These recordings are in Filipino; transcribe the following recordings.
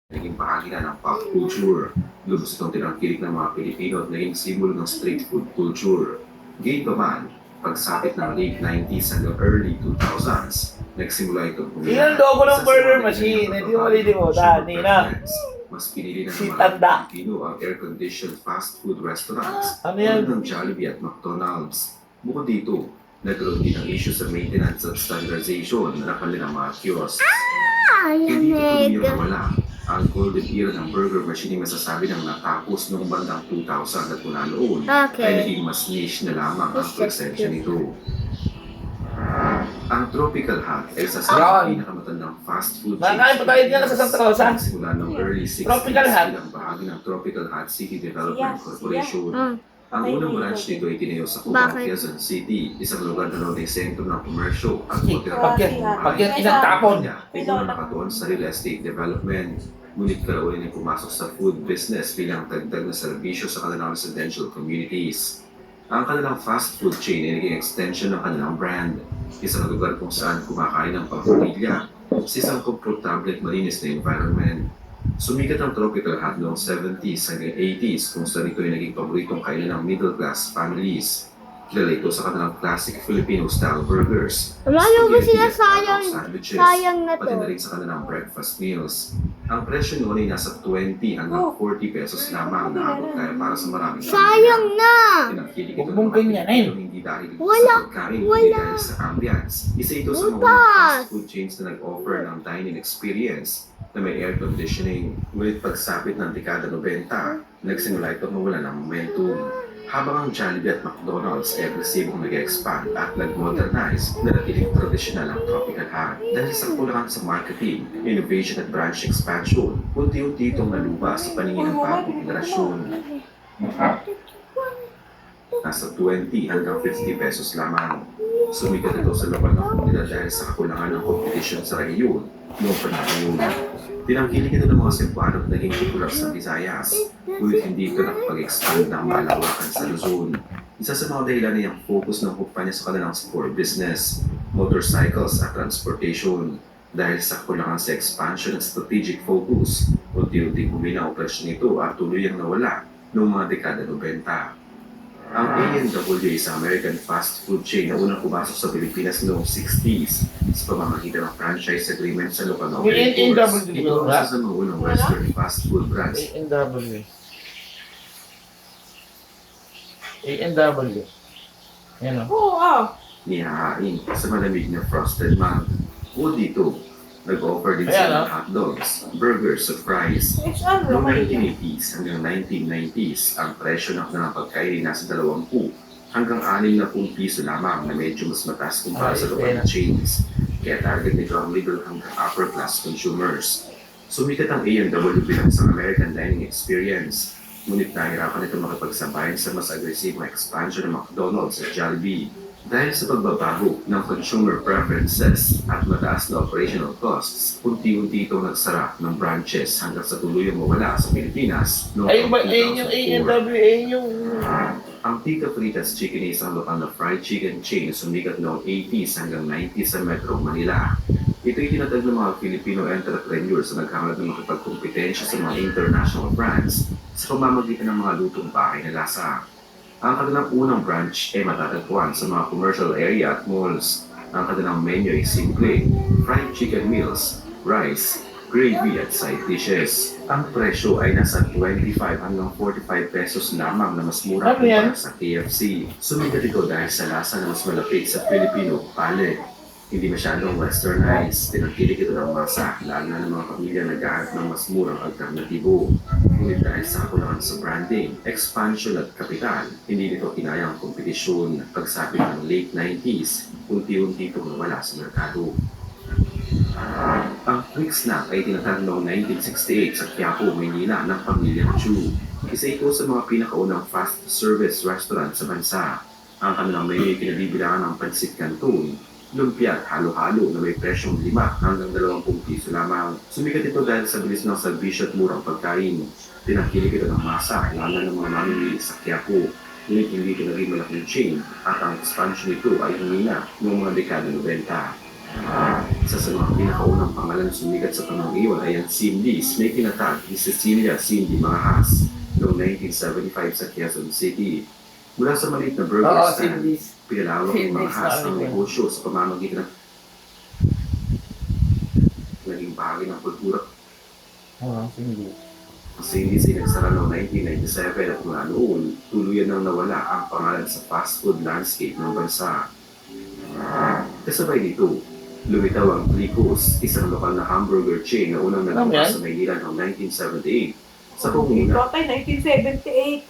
naging bahagi na ng pop culture. Lubos itong tinangkilik ng mga Pilipino at naging simbolo ng street food culture. Gayunpaman, pagsapit ng late 90s hanggang early 2000s, nagsimula itong Yung logo ng burger machine, hindi mo malilimutan, Nina. Mas pinili na Si ng mga Tanda. Pilipino ang air-conditioned fast food restaurants Ano yan? tulad ng Jollibee at McDonald's. Bukod dito, nagkaroon din ng issue sa maintenance at standardization ng kanilang mga kiosks. Hindi ito wala. Ang golden era ng burger machine ay masasabi ng natapos noong bandang 2000 at mula noon ay naging mas niche na lamang ang presensya nito. Ang Tropical Hut ay isa sa mga pinakamatandang fast food Nakakain pa tayo dyan sa Santa Rosa. Simula noong early 60s Tropical Hut. bilang bahagi ng Tropical Hut City Development Corporation. Ang unang branch nito ay tinayo sa Cubao, Quezon City, isang lugar na noon ay sentro ng komersyo at Pag yan inagtapon. Ito na nakatuon sa real estate development. Ngunit kalaunin ay pumasok sa food business bilang dagdag na serbisyo sa kanilang residential communities. Ang kanilang fast food chain ay naging extension ng kanilang brand. Isang lugar kung saan kumakain ng pamilya sa isang komportable at malinis na environment. Sumikat ang Tropical Hut noong 70s hanggang 80s kung saan ito ay naging paboritong kainan ng middle-class families. Kilala ito sa kanilang classic Filipino-style burgers. Lalo ba sila Sandwiches, sayang na pati to? na rin sa kanilang breakfast meals. Ang presyo noon ay nasa 20 hanggang 40 pesos lamang na abot kaya para sa maraming Sayang na! Tinangkilik ito Huwag ng mong mga ganyanin. Pilipino hindi dahil Wala, sa pagkain, hindi wala. dahil sa ambience. Isa ito sa mga Butas. fast food chains na nag-offer ng dining experience na may air conditioning. Ngunit pagsapit ng dekada 90, nagsimula ito mawala ng momentum. Habang ang Jollibee at McDonald's ay agresibong nag-expand at nag-modernize, nanatiling tradisyonal ang Tropical Hut. Dahil sa kulangan sa marketing, innovation at branch expansion, unti-unti itong naluba sa paningin ng bagong generasyon. Nasa 20 hanggang 50 pesos lamang. Sumikat ito sa laban ng komunidad dahil sa kakulangan ng kompetisyon sa rehiyon noong panahon yun. Tinangkilik ito ng mga simplano at naging popular sa Visayas, ngunit hindi ito nakapag-expand ng malawakan sa Luzon. Isa sa mga dahilan ay ang focus ng kumpanya sa kanilang sport business, motorcycles at transportation. Dahil sa kulangan sa expansion at strategic focus, unti-unting humina ang operasyon nito at tuluyang nawala noong mga dekada 90. Ang A&W ay isang American fast food chain na unang pumasok sa Pilipinas noong 60s sa pamamagitan ng franchise agreement sa lokal na A&W operators. Ito ang ba? isa sa mga unang western fast food brands. A&W. A&W. Yan o. Oo, Nihahain sa malamig na frosted mug. O dito, nag-offer din Ayan, sila ng ah. hotdogs, burgers at fries. HR Noong naman 1980s hanggang 1990s, ang presyo ng kanilang pagkain ay nasa 20 hanggang 60 piso lamang na medyo mas mataas kumpara sa lokal na chains. Kaya target nito ang middle hanggang upper class consumers. Sumikat ang A&W bilang isang American dining experience. Ngunit nahirapan ito makipagsabayan sa mas agresibong expansion ng McDonald's at Jollibee. Dahil sa pagbabago ng consumer preferences at mataas na operational costs, unti-unti itong nagsara ng branches hanggang sa tuluyang mawala sa Pilipinas noong Ayun ba, ayun yung 2004. A&W, ayun yung... Ang Tita Fritas Chicken ay isang lokal na fried chicken chain na sumikat noong 80s hanggang 90s sa Metro Manila. Ito ay tinatag ng mga Filipino entrepreneurs na naghangad ng makipagkompetensya sa mga international brands sa pamamagitan ng mga lutong bahay na lasa. Ang kanilang unang branch ay matatagpuan sa mga commercial area at malls. Ang kanilang menu ay simple, fried chicken meals, rice, gravy at side dishes. Ang presyo ay nasa 25 hanggang 45 pesos lamang na mas mura Ano yan? kumpara sa KFC. Sumikat ito dahil sa lasa na mas malapit sa Filipino palate. Hindi masyadong westernized, tinangkilik ito ng masa, lalo na ng mga pamilya na naghahanap ng mas murang alternatibo. Ngunit dahil sa kulangan sa branding, expansion at kapital, hindi nito kinaya ang kompetisyon. Pagsapit ng late 90s, unti-unti itong nawala sa merkado. Ang Quick Snack ay tinatag noong 1968 sa Quiapo, Maynila ng pamilyang Chu. Isa ito sa mga pinakaunang fast service restaurant sa bansa. Ang kanilang menu ay kinabibilangan ng pansit canton, lumpia at halo-halo na may presyong 5 hanggang 20 piso lamang. Sumikat ito dahil sa bilis ng serbisyo at murang pagkain. Tinangkilik ito ng masa, lalo ng mga mamimili sa Quiapo. Ngunit hindi ito naging malaking chain at ang expansion nito ay humina noong mga dekada 90. Isa sa mga pinakaunang pangalan sumikat sa panahon iyon ay ang Cindy's, may tinatag ni Cecilia Cindy Mangas noong 1975 sa Quezon City. Mula sa maliit na burger Oo, stand, Cindy's. pinalawak ng Cindy's Mangas ang namin yun. negosyo sa pamamagitan ng naging bahagi ng kultura. Oo, hindi. Ang Cindy's ay nagsara noong 1997 at mula noon, tuluyan nang nawala ang pangalan sa fast food landscape ng bansa. Kasabay dito, lumitaw ang Plicos, isang lokal na hamburger chain na unang Ano nagawa yan? sa Maynila noong 1978 sa pangunguna Total 1978.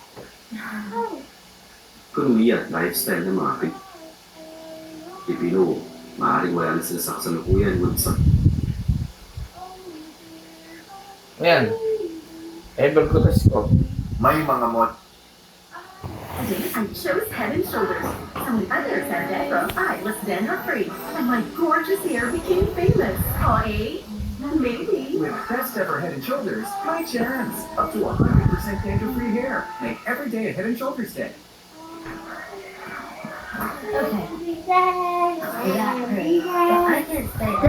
ekonomiya at lifestyle ng mga Pilipino. Maaaring wala na sila sa kasalukuyan ngunit sa Ayan. Ever ko to scope. may mga mod Today I chose Head and Shoulders. Some others said that from I was dandruff-free, and my gorgeous hair became famous. Oh, eh? Maybe. With best ever Head and Shoulders, my chance. Up to 100% dandruff-free hair. Make every day a Head and Shoulders day. Okay. Yeah, I can say that.